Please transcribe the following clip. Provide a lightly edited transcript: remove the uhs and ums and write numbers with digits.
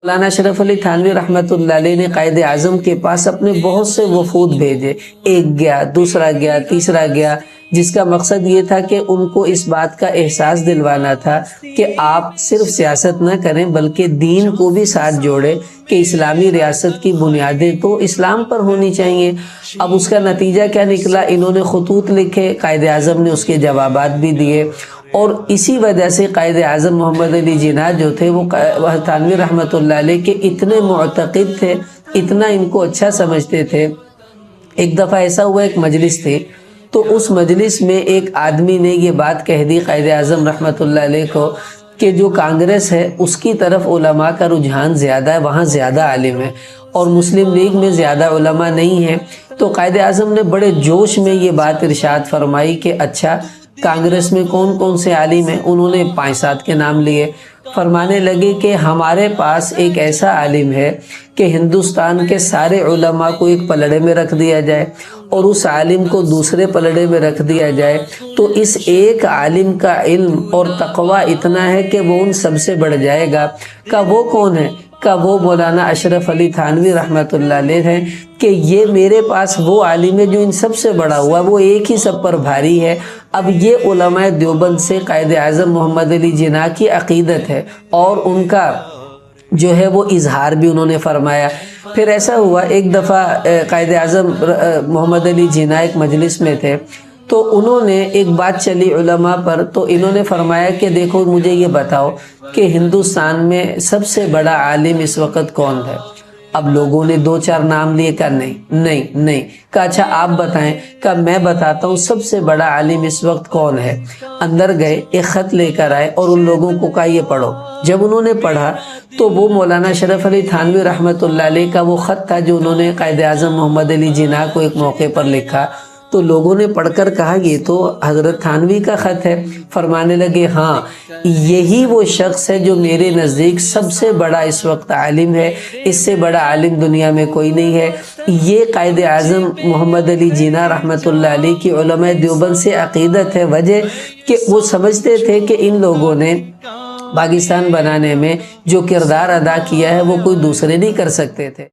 مولانا اشرف علی تھانوی رحمۃ اللہ علیہ نے قائد اعظم کے پاس اپنے بہت سے وفود بھیجے، ایک گیا، دوسرا گیا، تیسرا گیا، جس کا مقصد یہ تھا کہ ان کو اس بات کا احساس دلوانا تھا کہ آپ صرف سیاست نہ کریں بلکہ دین کو بھی ساتھ جوڑیں کہ اسلامی ریاست کی بنیادیں تو اسلام پر ہونی چاہیے۔ اب اس کا نتیجہ کیا نکلا؟ انہوں نے خطوط لکھے، قائد اعظم نے اس کے جوابات بھی دیے، اور اسی وجہ سے قائد اعظم محمد علی جناح جو تھے وہ تھانوی رحمۃ اللہ علیہ کے اتنے معتقد تھے، اتنا ان کو اچھا سمجھتے تھے۔ ایک دفعہ ایسا ہوا، ایک مجلس تھی، تو اس مجلس میں ایک آدمی نے یہ بات کہہ دی قائد اعظم رحمۃ اللہ علیہ کو کہ جو کانگریس ہے اس کی طرف علماء کا رجحان زیادہ ہے، وہاں زیادہ عالم ہے، اور مسلم لیگ میں زیادہ علماء نہیں ہیں۔ تو قائد اعظم نے بڑے جوش میں یہ بات ارشاد فرمائی کہ اچھا کانگریس میں کون کون سے عالم ہیں؟ انہوں نے 5-7 کے نام لیے، فرمانے لگے کہ ہمارے پاس ایک ایسا عالم ہے کہ ہندوستان کے سارے علماء کو ایک پلڑے میں رکھ دیا جائے اور اس عالم کو دوسرے پلڑے میں رکھ دیا جائے تو اس ایک عالم کا علم اور تقوی اتنا ہے کہ وہ ان سب سے بڑھ جائے گا۔ کہ وہ کون ہے؟ کہ وہ مولانا اشرف علی تھانوی رحمۃ اللہ علیہ ہیں، کہ یہ میرے پاس وہ عالم ہے جو ان سب سے بڑا ہوا، وہ ایک ہی سب پر بھاری ہے۔ اب یہ علماء دیوبند سے قائد اعظم محمد علی جناح کی عقیدت ہے اور ان کا جو ہے وہ اظہار بھی انہوں نے فرمایا۔ پھر ایسا ہوا، ایک دفعہ قائد اعظم محمد علی جناح ایک مجلس میں تھے، تو انہوں نے ایک بات چلی علماء پر، تو انہوں نے فرمایا کہ دیکھو مجھے یہ بتاؤ کہ ہندوستان میں سب سے بڑا عالم اس وقت کون ہے؟ اب لوگوں نے 2-4 نام لیے، کہا نہیں۔ کہا اچھا آپ بتائیں۔ کہا میں بتاتا ہوں سب سے بڑا عالم اس وقت کون ہے۔ اندر گئے، ایک خط لے کر آئے اور ان لوگوں کو کہا یہ پڑھو۔ جب انہوں نے پڑھا تو وہ مولانا اشرف علی تھانوی رحمۃ اللہ علیہ کا وہ خط تھا جو انہوں نے قائد اعظم محمد علی جناح کو ایک موقع پر لکھا۔ تو لوگوں نے پڑھ کر کہا یہ تو حضرت تھانوی کا خط ہے۔ فرمانے لگے ہاں یہی وہ شخص ہے جو میرے نزدیک سب سے بڑا اس وقت عالم ہے، اس سے بڑا عالم دنیا میں کوئی نہیں ہے۔ یہ قائد اعظم محمد علی جناح رحمۃ اللہ علیہ کی علماء دیوبند سے عقیدت ہے، وجہ کہ وہ سمجھتے تھے کہ ان لوگوں نے پاکستان بنانے میں جو کردار ادا کیا ہے وہ کوئی دوسرے نہیں کر سکتے تھے۔